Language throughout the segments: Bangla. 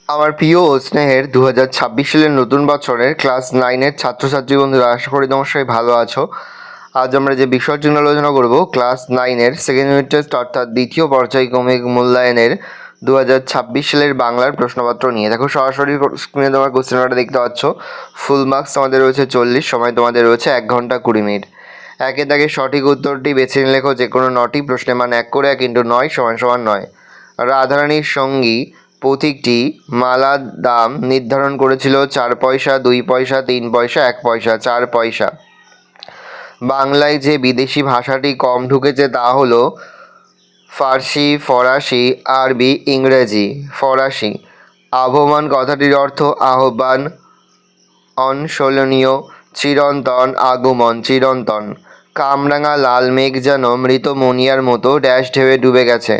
আমার প্রিয় ও স্নেহের 2026 সালের নতুন বছরের ক্লাস 9-এর ছাত্রছাত্রী বন্ধুরা, আশা করি তোমার সবাই ভালো আছো। আজ আমরা যে বিষয়টি নিয়ে আলোচনা করব, ক্লাস 9-এর সেকেন্ড ইউনিট টেস্ট অর্থাৎ দ্বিতীয় পর্যায়ক্রমিক মূল্যায়নের 2026 সালের বাংলার প্রশ্নপত্র নিয়ে। দেখো, সরাসরি স্ক্রিনে তোমার কোশ্চেন পেপারটা দেখতে পাচ্ছ। ফুল মার্কস তোমাদের রয়েছে 40, সময় তোমাদের রয়েছে 1 ঘন্টা 20 মিনিট। একে দাগে সঠিক উত্তরটি বেছে নিয়ে লেখো যে কোনো 9টি প্রশ্নে, মান 1 করে 1 × 9 = 9। রাধারানীর সঙ্গী প্রতীকটি মালার দাম নির্ধারণ করেছিল 4 পয়সা, 2 পয়সা, 3 পয়সা, 1 পয়সা। 4 পয়সা। বাংলায় যে বিদেশি ভাষাটি কম ঢুকেছে তা হলো ফার্সি, ফরাসি, আরবি, ইংরেজি। ফরাসি। আহ্বান কথাটির অর্থ আহ্বান, অনশোলনীয়, চিরন্তন, আগমন, চিরন্তন। কামরাঙা লাল মেঘ যেন মৃত মনিয়ার মতো ড্যাশ ঢেউয়ে ডুবে গেছে।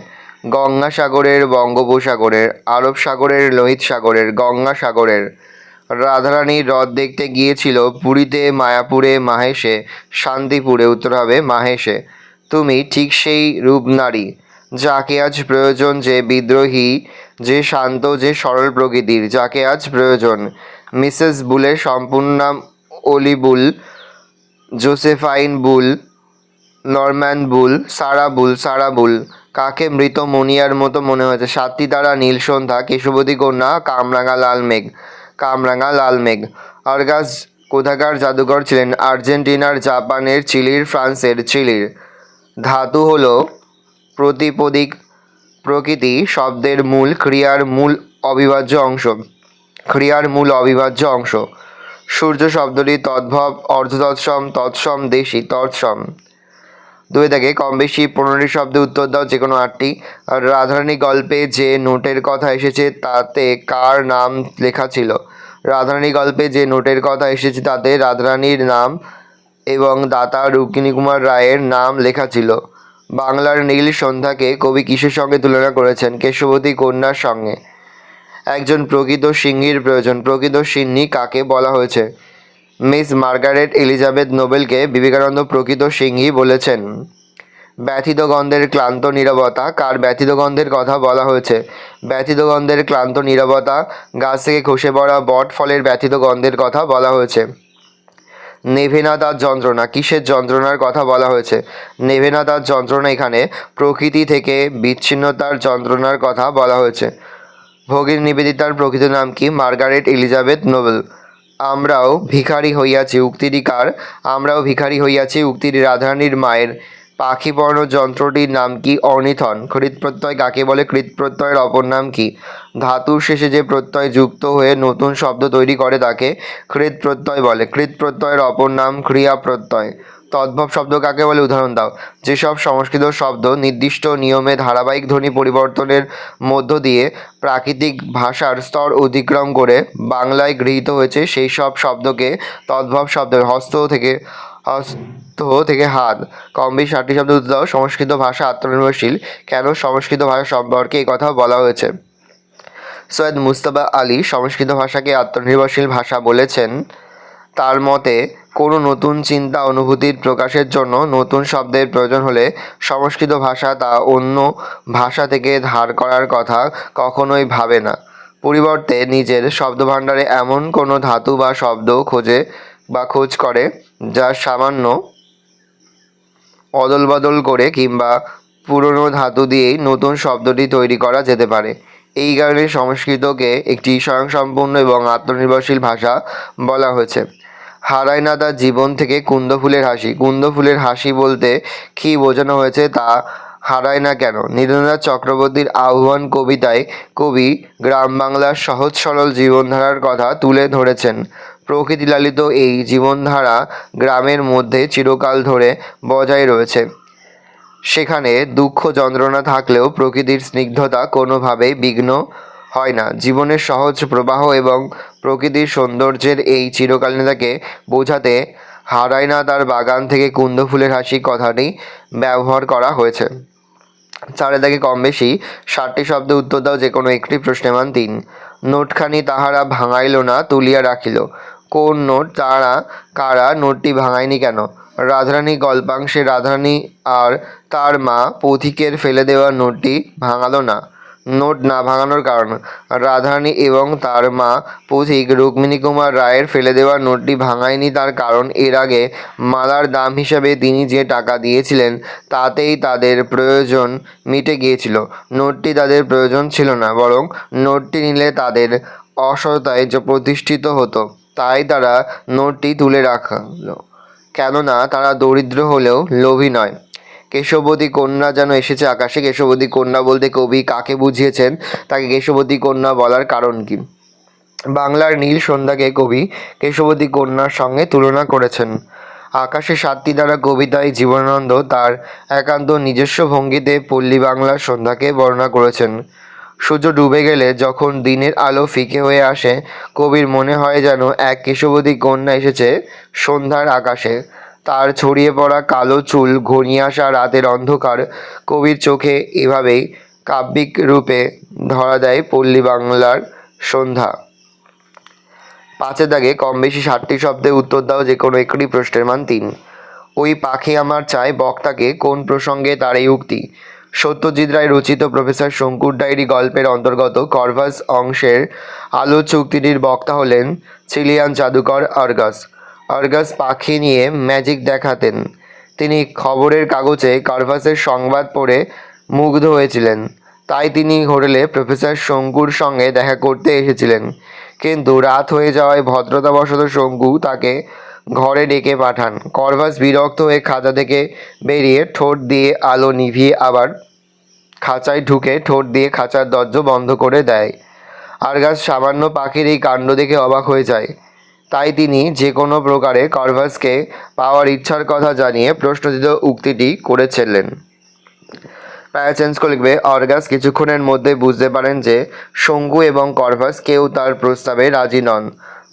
গঙ্গাসাগরের, বঙ্গোপসাগরের, আরব সাগরের, লোহিত সাগরের, গঙ্গাসাগরের। রাধারানীর রথ দেখতে গিয়েছিল পুরীতে, মায়াপুরে, মাহেশে, শান্তিপুরে। উত্তর হবে মাহেশে। তুমি ঠিক সেই রূপনারী যাকে আজ প্রয়োজন, যে বিদ্রোহী, যে শান্ত, যে সরল প্রকৃতির, যাকে আজ প্রয়োজন। মিসেস বুলের সম্পূর্ণ নাম ওলি বুল, জোসেফাইন বুল, নরম্যান বুল, সারা বুল। সারা বুল। কাকে মৃত মনিয়ার মতো মনে হয়েছে? 7টি তারা, নীল সন্ধ্যা, কেশবতী কন্যা, কামরাঙা লাল মেঘ। কামরাঙা লাল মেঘ। আর্গাস কোথাকার জাদুকর ছিলেন? আর্জেন্টিনার, জাপানের, চিলির, ফ্রান্সের। চিলির। ধাতু হলো প্রতিপদিক প্রকৃতি শব্দের মূল, ক্রিয়ার মূল অবিভাজ্য অংশ। ক্রিয়ার মূল অবিভাজ্য অংশ। সূর্য শব্দটি তদ্ভব, অর্ধতৎসম, তৎসম, দেশি। তৎসম। 2 থেকে কম বেশি 15টি শব্দে উত্তর দাও, যে কোনো 8টি। আর রাধারানী গল্পে যে নোটের কথা এসেছে তাতে কার নাম লেখা ছিল? রাধারানী গল্পে যে নোটের কথা এসেছে তাতে রাধারানীর নাম এবং দাতা রুক্মিণী কুমার রায়ের নাম লেখা ছিল। বাংলার নীল সন্ধ্যাকে কবি কিসের সঙ্গে তুলনা করেছেন? কেশবতী কন্যার সঙ্গে। একজন প্রকৃত সিংহীর প্রয়োজন। প্রকৃত সিংহী কাকে বলা হয়েছে? মিস মার্গারেট এলিজাবেথ নোবেলকে বিবেকানন্দ প্রকৃত সিংহী বলেছেন। ব্যথিত গন্ধের ক্লান্ত নীরবতা, কার ব্যথিত গন্ধের কথা বলা হয়েছে? ব্যথিত গন্ধের ক্লান্ত নীরবতা, গাছ থেকে খসে পড়া বট ফলের ব্যথিত গন্ধের কথা বলা হয়েছে। নেভে না তার যন্ত্রণা, কিসের যন্ত্রণার কথা বলা হয়েছে? নেভে না তার যন্ত্রণা এখানে প্রকৃতি থেকে বিচ্ছিন্নতার যন্ত্রণার কথা বলা হয়েছে। ভগিনী নিবেদিতার প্রকৃত নাম কি? Margaret Elizabeth Nobel. আমরাও ভিখারি হইয়াছি উক্তিটি কার? আমরাও ভিখারি হইয়াছি উক্তিটি রাধারানীর মায়ের। পাখিবর্ণ যন্ত্রটির নাম কি? অর্নিথন। কৃৎপ্রত্যয় কাকে বলে? কৃৎপ্রত্যয়ের অপর নাম কি? ধাতুর শেষে যে প্রত্যয় যুক্ত হয়ে নতুন শব্দ তৈরি করে তাকে কৃৎপ্রত্যয় বলে। কৃৎপ্রত্যয়ের অপর নাম ক্রিয়া প্রত্যয়। তদ্ভব শব্দ কাকে বলে? উদাহরণ দাও। যেসব সংস্কৃত শব্দ নির্দিষ্ট নিয়মে ধারাবাহিক ধ্বনি পরিবর্তনের মধ্য দিয়ে প্রাকৃতিক ভাষার স্তর অতিক্রম করে বাংলায় গৃহীত হয়েছে সেই সব শব্দকে তদ্ভব শব্দ। হস্ত থেকে হাত। কম বেশি 60টি শব্দ উত্তর দাও। সংস্কৃত ভাষা আত্মনির্ভরশীল কেন? সংস্কৃত ভাষা সম্পর্কে এই কথা বলা হয়েছে। সৈয়দ মুজতবা আলী সংস্কৃত ভাষাকে আত্মনির্ভরশীল ভাষা বলেছেন। তার মতে কোনো নতুন চিন্তা অনুভূতির প্রকাশের জন্য নতুন শব্দের প্রয়োজন হলে সংস্কৃত ভাষা তা অন্য ভাষা থেকে ধার করার কথা কখনোই ভাবে না। পরিবর্তে নিজের শব্দভাণ্ডারে এমন কোনো ধাতু বা শব্দ খোঁজ করে যা সামান্য অদলবদল করে কিংবা পুরনো ধাতু দিয়েই নতুন শব্দটি তৈরি করা যেতে পারে। এই কারণে সংস্কৃতকে একটি স্বয়ংসম্পূর্ণ এবং আত্মনির্ভরশীল ভাষা বলা হয়েছে। হারায় না তার জীবন থেকে কুন্দ ফুলের হাসি। কুন্দ ফুলের হাসি বলতে কী বোঝানো হয়েছে তা হারায় না কেন? নীরেন্দ্রনাথ চক্রবর্তীর আহ্বান কবিতায় কবি গ্রাম বাংলার সহজ সরল জীবনধারার কথা তুলে ধরেছেন। প্রকৃতি লালিত এই জীবনধারা গ্রামের মধ্যে চিরকাল ধরে বজায় রয়েছে। সেখানে দুঃখ যন্ত্রণা থাকলেও প্রকৃতির স্নিগ্ধতা কোনোভাবেই বিঘ্ন হয় না। জীবনের সহজ প্রবাহ এবং প্রকৃতির সৌন্দর্যের এই চিরকালীনতাকে বোঝাতে হারায় না তার বাগান থেকে কুন্দ ফুলের হাসি কথাটি ব্যবহার করা হয়েছে। 4 থেকে কম বেশি 60টি শব্দে উত্তর দাও, যে কোনো একটি প্রশ্নে, মান 3। নোটখানি তাহারা ভাঙাইল না, তুলিয়া রাখিল। কোন নোট? তারা কারা নোটটি ভাঙায়নি কেন? রাধারানী গল্পাংশে রাধারানী আর তার মা পথিকের ফেলে দেওয়া নোটটি ভাঙালো না। নোট না ভাঙানোর কারণ। রাধারানী এবং তার মা পথিক রুক্মিণী কুমার রায়ের ফেলে দেওয়া নোটটি ভাঙায়নি, তার কারণ এর আগে মালার দাম হিসাবে তিনি যে টাকা দিয়েছিলেন তাতেই তাদের প্রয়োজন মিটে গিয়েছিল। নোটটি তাদের প্রয়োজন ছিল না, বরং নোটটি নিলে তাদের অসততায় প্রতিষ্ঠিত হতো, তাই তারা নোটটি তুলে রাখল। কেননা তারা দরিদ্র হলেও লোভী নয়। কেশবতী কন্যা যেন এসেছে আকাশে। কেশবতী কন্যা বলতে কবি কাকে বুঝিয়েছেন, তাকে কেশবতী কন্যা বলার কারণ কি? বাংলার নীল সন্ধ্যাকে কবি কেশবতী কন্যার সঙ্গে তুলনা করেছেন। আকাশে সাতটি দ্বারা কবিতায় জীবনানন্দ তার একান্ত নিজস্ব ভঙ্গিতে পল্লী বাংলার সন্ধ্যাকে বর্ণনা করেছেন। সূর্য ডুবে গেলে যখন দিনের আলো ফিকে হয়ে আসে, কবির মনে হয় যেন এক কেশবতী কন্যা এসেছে সন্ধ্যার আকাশে। তার ছড়িয়ে পড়া কালো চুল, ঘনিয়ে আসা রাতের অন্ধকার কবির চোখে এভাবেই কাব্যিক রূপে ধরা দেয় পল্লী বাংলার সন্ধ্যা। পাঁচের দাগে কম বেশি 60টি শব্দে উত্তর দাও, যে কোনো একটি প্রশ্নের মান 3। ওই পাখি আমার চাই বক্তাকে, কোন প্রসঙ্গে তার এই উক্তি? সত্যজিৎ রায় রচিত প্রফেসর শঙ্কুর ডায়েরি গল্পের অন্তর্গত কর্ভাস অংশের আলোচ্য উক্তিটির বক্তা হলেন চিলিয়ান জাদুকর আর্গাস। আর্গাস পাখি নিয়ে ম্যাজিক দেখাতেন। তিনি খবরের কাগজে কার্ভাসের সংবাদ পড়ে মুগ্ধ হয়েছিলেন, তাই তিনি হোটেলে প্রফেসর শঙ্কুর সঙ্গে দেখা করতে এসেছিলেন। কিন্তু রাত হয়ে যাওয়ায় ভদ্রতাবশত শঙ্কু তাকে ঘরে ডেকে পাঠান। কার্ভাস বিরক্ত হয়ে খাঁচা থেকে বেরিয়ে ঠোঁট দিয়ে আলো নিভিয়ে আবার খাঁচায় ঢুকে ঠোঁট দিয়ে খাঁচার দরজা বন্ধ করে দেয়। আর্গাস সামান্য পাখির এই কাণ্ড দেখে অবাক হয়ে যায়। তাই তিনি যে কোনো প্রকারে কার্ভাসকে পাওয়ার ইচ্ছার কথা জানিয়ে প্রশ্নচিত উক্তিটি করেছিলেন। প্যারা চেঞ্জ করে লিখবে, আর্গাস কিছুক্ষণের মধ্যে বুঝতে পারেন যে শঙ্কু এবং কার্ভাস কেউ তার প্রস্তাবে রাজি নন।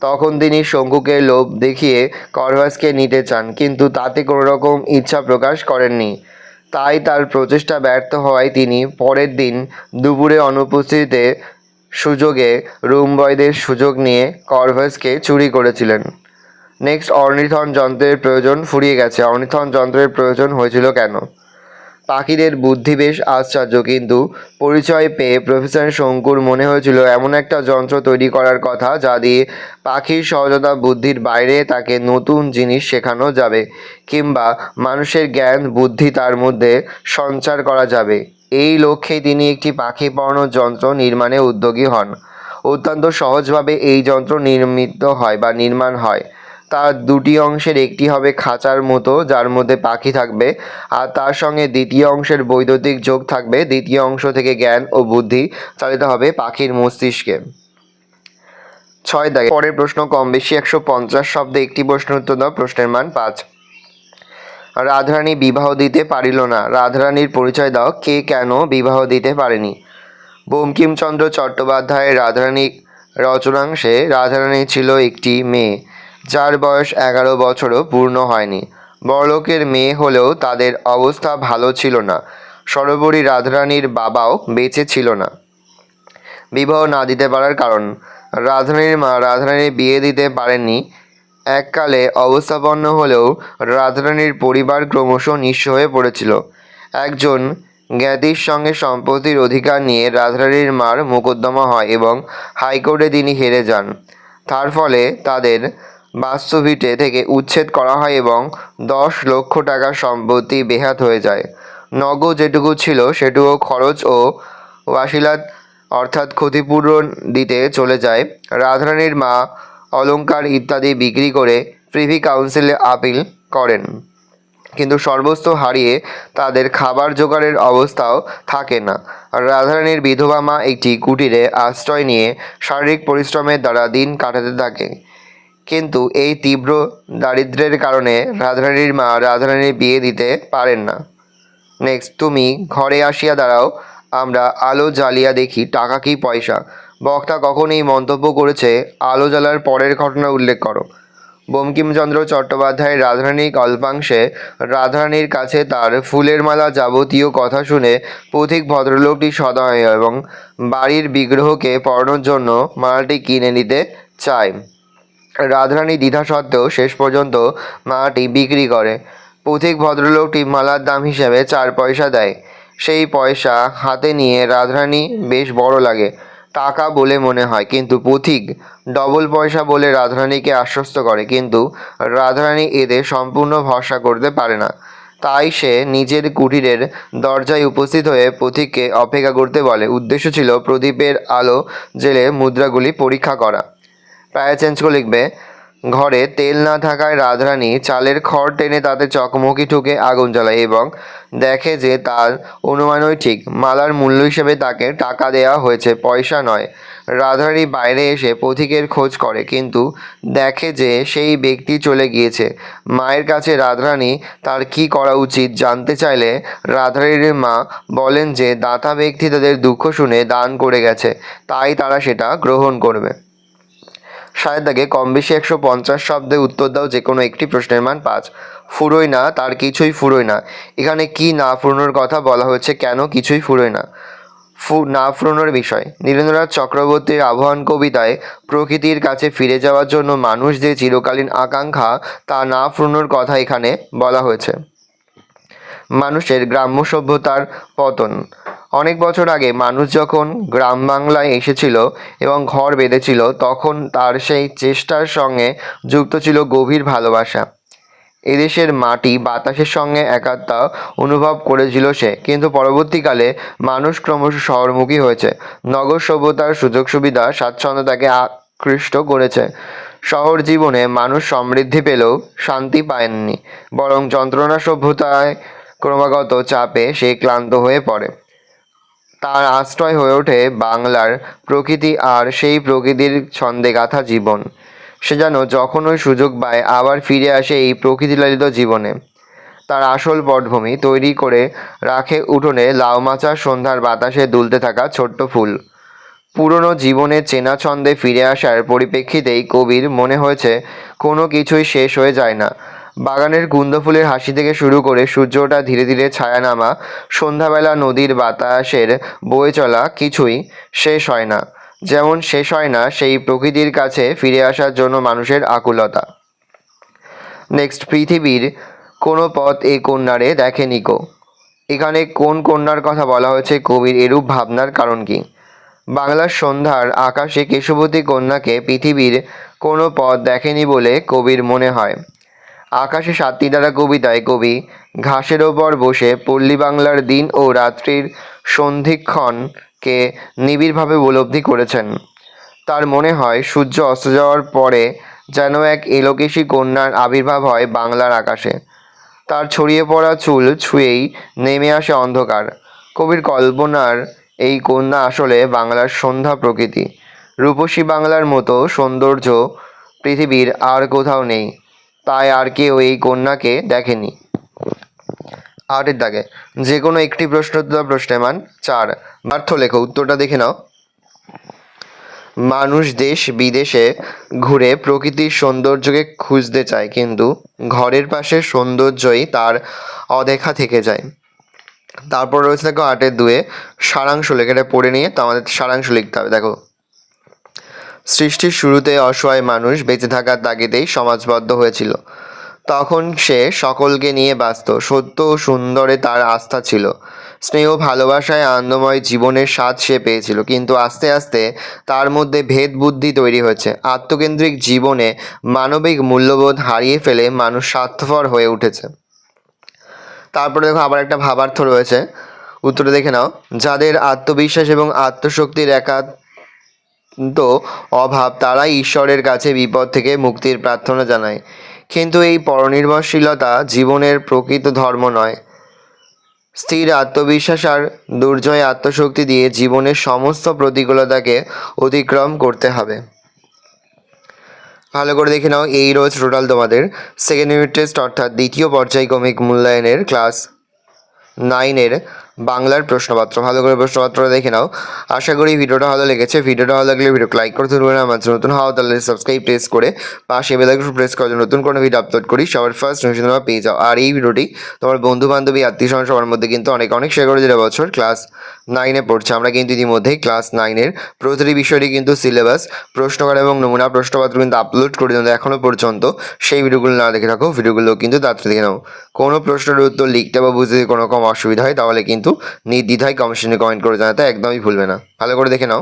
তখন তিনি শঙ্কুকে লোভ দেখিয়ে কার্ভাসকে নিতে চান, কিন্তু তাতে কোনো রকম ইচ্ছা প্রকাশ করেননি। তাই তার প্রচেষ্টা ব্যর্থ হওয়ায় তিনি পরের দিন দুপুরে অনুপস্থিতিতে সুযোগে রুম বয়দের সুযোগ নিয়ে কার্ভাসকে চুরি করেছিলেন। নেক্সট, অর্নিথন যন্ত্রের প্রয়োজন ফুরিয়ে গেছে। অর্নিথন যন্ত্রের প্রয়োজন হয়েছিল কেন? পাখিদের বুদ্ধি বেশ আশ্চর্য, কিন্তু পরিচয় পেয়ে প্রফেসর শঙ্কুর মনে হয়েছিল এমন একটা যন্ত্র তৈরি করার কথা যা দিয়ে পাখির সহজতা বুদ্ধির বাইরে তাকে নতুন জিনিস শেখানো যাবে, কিংবা মানুষের জ্ঞান বুদ্ধি তার মধ্যে সঞ্চার করা যাবে। এই লক্ষ্যেই তিনি একটি পাখি পড়ানোর যন্ত্র নির্মাণে উদ্যোগী হন। অত্যন্ত সহজভাবে এই যন্ত্র নির্মাণ হয়। তার দুটি অংশের একটি হবে খাঁচার মতো, যার মধ্যে পাখি থাকবে, আর তার সঙ্গে দ্বিতীয় অংশের বৈদ্যুতিক যোগ থাকবে। দ্বিতীয় অংশ থেকে জ্ঞান ও বুদ্ধি চালিত হবে পাখির মস্তিষ্কে। 6 দাগে পরের প্রশ্ন কম বেশি 150 শব্দে একটি প্রশ্নের উত্তর দাও। প্রশ্নের মান 5। রাধারানী বিবাহ দিতে পারিল না। রাধারানীর পরিচয় দাও, কে কেন বিবাহ দিতে পারেনি? বঙ্কিমচন্দ্র চট্টোপাধ্যায়ের রাধারানী রচনাংশে রাধারানী ছিল একটি মেয়ে যার বয়স 11 বছরও পূর্ণ হয়নি। বড়লোকের মেয়ে হলেও তাদের অবস্থা ভালো ছিল না। সর্বোপরি রাধারানীর বাবাও বেঁচে ছিল না। বিবাহ না দিতে পারার কারণ, রাধারানীর মা রাধারানীর বিয়ে দিতে পারেননি। এককালে অবস্থাপন্ন হলেও রাধারানীর পরিবার ক্রমশ নিঃস্ব হয়ে পড়েছিল। একজন জ্ঞাতির সঙ্গে সম্পত্তির অধিকার নিয়ে রাধারানীর মার মোকদ্দমা হয় এবং হাইকোর্টে তিনি হেরে যান। তার ফলে তাদের বাস্তুভিটে থেকে উচ্ছেদ করা হয় এবং 10 লক্ষ টাকার সম্পত্তি বেহাত হয়ে যায়। নগদ যেটুকু ছিল সেটুকু খরচ ও ওয়াসিলাত অর্থাৎ ক্ষতিপূরণ দিতে চলে যায়। রাধারানীর মা অলংকার ইত্যাদি বিক্রি করে প্রিভি কাউন্সিলে আপিল করেন, কিন্তু সর্বস্ব হারিয়ে তাদের খাবার জোগাড়ের অবস্থাও থাকে না। রাধারানীর বিধবা মা একটি কুটিরে আশ্রয় নিয়ে শারীরিক পরিশ্রমের দ্বারা দিন কাটাতে থাকে, কিন্তু এই তীব্র দারিদ্র্যের কারণে রাধারানীর মা রাধারানীর বিয়ে দিতে পারেন না। নেক্সট, তুমি ঘরে আসিয়া দাঁড়াও, আমরা আলো জ্বালিয়া দেখি টাকা কি পয়সা। বক্তা কখন এই মন্তব্য করেছে? আলো জ্বালার পরের ঘটনা উল্লেখ করো। বঙ্কিমচন্দ্র চট্টোপাধ্যায়ের রাধারানী কল্পাংশে রাধারানীর কাছে তার ফুলের মালা যাবতীয় কথা শুনে পথিক ভদ্রলোকটি সদয় এবং বাড়ির বিগ্রহকে পরানোর জন্য মালাটি কিনে নিতে চায়। রাধারানী দ্বিধা সত্ত্বেও শেষ পর্যন্ত মালাটি বিক্রি করে। পথিক ভদ্রলোকটি মালার দাম হিসেবে 4 পয়সা দেয়। সেই পয়সা হাতে নিয়ে রাধারানী বেশ বড় লাগে, টাকা বলে মনে হয়, কিন্তু পথিক ডবল পয়সা বলে রাধারানীকে আশ্বস্ত করে, কিন্তু রাধারানী এতে সম্পূর্ণ ভরসা করতে পারে না। তাই সে নিজের কুটিরের দরজায় উপস্থিত হয়ে পথিককে অপেক্ষা করতে বলে। উদ্দেশ্য ছিল প্রদীপের আলো জেলে মুদ্রাগুলি পরীক্ষা করা। প্রায় চেঞ্জ করে লিখবে, ঘরে তেল না থাকায় রাধারানী চালের খড় টেনে তাতে চকমকি ঠুকে আগুন জ্বালায় এবং দেখে যে তার অনুমানই ঠিক, মালার মূল্য হিসেবে তাকে টাকা দেওয়া হয়েছে, পয়সা নয়। রাধারানী বাইরে এসে পথিকের খোঁজ করে, কিন্তু দেখে যে সেই ব্যক্তি চলে গিয়েছে। মায়ের কাছে রাধারানী তার কি করা উচিত জানতে চাইলে রাধারানীর মা বলেন যে দাতা ব্যক্তি তাদের দুঃখ শুনে দান করে গেছে, তাই তারা সেটা গ্রহণ করবে। সায়ের দাগে কম বেশি 150 শব্দে উত্তর দাও যে কোনো একটি প্রশ্নের মান 5। ফুরোয় না, তার কিছুই ফুরোয় না। এখানে কি না ফুরোনোর কথা বলা হয়েছে, কেন কিছুই ফুরোয় না? না ফুরোনোর বিষয়। নীরেন্দ্রনাথ চক্রবর্তীর আহ্বান কবিতায় প্রকৃতির কাছে ফিরে যাওয়ার জন্য মানুষ যে চিরকালীন আকাঙ্ক্ষা, তা না ফুরোনোর কথা এখানে বলা হয়েছে। মানুষের গ্রাম্য সভ্যতার পতন। অনেক বছর আগে মানুষ যখন গ্রাম বাংলায় এসেছিল এবং ঘর বেঁধেছিল, তখন তার সেই চেষ্টার সঙ্গে যুক্ত ছিল গভীর ভালোবাসা। এদেশের মাটি বাতাসের সঙ্গে একাত্মতা অনুভব করেছিল সে, কিন্তু পরবর্তীকালে মানুষ ক্রমশ শহরমুখী হয়েছে। নগর সভ্যতার সুযোগ সুবিধা স্বাচ্ছন্দ্য তাকে আকৃষ্ট করেছে। শহর জীবনে মানুষ সমৃদ্ধি পেলেও শান্তি পায়নি, বরং যন্ত্রণা সভ্যতায় ক্রমাগত চাপে সে ক্লান্ত হয়ে পড়ে। তার আশ্রয় হয়ে ওঠে বাংলার প্রকৃতি আর সেই প্রকৃতির ছন্দে গাঁথা জীবন। সে যেন যখনই সুযোগ পায় আবার ফিরে আসে এই প্রকৃতিলালিত জীবনে। তার আসল পটভূমি তৈরি করে রাখে উঠোনে লাউ মাচার সন্ধ্যার বাতাসে দুলতে থাকা ছোট্ট ফুল। পুরনো জীবনের চেনা ছন্দে ফিরে আসার পরিপ্রেক্ষিতেই কবির মনে হয়েছে কোনো কিছুই শেষ হয়ে যায় না। বাগানের কুন্দ ফুলের হাসি থেকে শুরু করে সূর্য ওঠা, ধীরে ধীরে ছায়া নামা, সন্ধ্যাবেলা নদীর বাতাসের বয়ে চলা, কিছুই শেষ হয় না। যেমন শেষ হয় না সেই প্রকৃতির কাছে ফিরে আসার জন্য মানুষের আকুলতা। নেক্সট, পৃথিবীর কোনো পথ এ কন্যারে দেখেনি কো। এখানে কোন কন্যার কথা বলা হয়েছে, কবির এরূপ ভাবনার কারণ কি? বাংলার সন্ধ্যার আকাশে কেশবতী কন্যাকে পৃথিবীর কোনো পথ দেখেনি বলে কবির মনে হয়। আকাশে সাতটি দ্বারা কবিতায় কবি ঘাসের ওপর বসে পল্লী বাংলার দিন ও রাত্রির সন্ধিক্ষণকে নিবিড়ভাবে উপলব্ধি করেছেন। তার মনে হয় সূর্য অস্ত যাওয়ার পরে যেন এক এলোকেশী কন্যার আবির্ভাব হয় বাংলার আকাশে। তার ছড়িয়ে পড়া চুল ছুঁয়েই নেমে আসে অন্ধকার। কবির কল্পনার এই কন্যা আসলে বাংলার সন্ধ্যা প্রকৃতি। রূপসী বাংলার মতো সৌন্দর্য পৃথিবীর আর কোথাও নেই, তাই আর কেউ এই কন্যাকে দেখেনি। 8-এর দাগে যে কোনো একটি প্রশ্ন উত্তর প্রশ্নের মান 4। ব্যর্থ লেখো, উত্তরটা দেখে নাও। মানুষ দেশ বিদেশে ঘুরে প্রকৃতির সৌন্দর্যকে খুঁজতে চায়, কিন্তু ঘরের পাশের সৌন্দর্যই তার অদেখা থেকে যায়। তারপর রয়েছে দেখো 8-2 সারাংশ লেখা। এটা পড়ে নিয়ে তো আমাদের সারাংশ লিখতে হবে। দেখো, সৃষ্টির শুরুতে অসহায় মানুষ বেঁচে থাকার তাগিদেই সমাজবদ্ধ হয়েছিল। তখন সে সকলকে নিয়ে বাঁচত। সত্য ও সুন্দরে তার আস্থা ছিল। স্নেহ ভালোবাসায় আনন্দময় জীবনের স্বাদ সে পেয়েছিল, কিন্তু আস্তে আস্তে তার মধ্যে ভেদ বুদ্ধি তৈরি হয়েছে। আত্মকেন্দ্রিক জীবনে মানবিক মূল্যবোধ হারিয়ে ফেলে মানুষ স্বার্থপর হয়ে উঠেছে। তারপরে দেখো আবার একটা ভাবার্থ রয়েছে, উত্তরটা দেখে নাও। যাদের আত্মবিশ্বাস এবং আত্মশক্তির একান্ত অভাব, তারাই ঈশ্বরের কাছে বিপদ থেকে মুক্তির প্রার্থনা জানায়। কিন্তু এই পরনির্ভরশীলতা জীবনের প্রকৃত ধর্ম নয়। স্থির আত্মবিশ্বাস আর দুর্জয় আত্মশক্তি দিয়ে জীবনের সমস্ত প্রতিকূলতাকে অতিক্রম করতে হবে। ভালো করে দেখে নাও, এই রোজ টোটাল তোমাদের সেকেন্ড ইউনিট টেস্ট অর্থাৎ দ্বিতীয় পর্যায়ক্রমিক মূল্যায়নের ক্লাস 9-এর বাংলার প্রশ্নপত্র। ভালো করে প্রশ্নপত্রটা দেখে নাও। আশা করি ভিডিওটা ভালো লেগেছে। ভিডিওটা ভালো লাগলে ভিডিও লাইক করতে ভুলবে না। আমার নতুন হওয়া তাহলে সাবস্ক্রাইব প্রেস করে পাশে বেল আইকন প্রেস করে নতুন কোনো ভিডিও আপলোড করি সবার ফার্স্ট নোটিফিকেশন তোমরা পেয়ে যাও। আর এই ভিডিওটি তোমার বন্ধু বান্ধবী আত্মীয় স্বজন সবার মধ্যে কিন্তু অনেক শেয়ার করে দিলে। বছর ক্লাস 9-এ পড়ছে, আমরা কিন্তু ইতিমধ্যেই ক্লাস 9-এর প্রতিটি বিষয়টি কিন্তু সিলেবাস, প্রশ্নকার এবং নমুনা প্রশ্নপত্র কিন্তু আপলোড করে দিলাম। এখনও পর্যন্ত সেই ভিডিওগুলো না দেখে থাকো, ভিডিওগুলো কিন্তু তাড়াতাড়ি দেখে নাও। কোনো প্রশ্নের উত্তর লিখতে বা বুঝতে কোনো রকম অসুবিধা হয় তাহলে কিন্তু কিন্তু নির্দ্বিধায় কমেন্ট করে জানাতে একদমই ভুলবে না। ভালো করে দেখে নাও।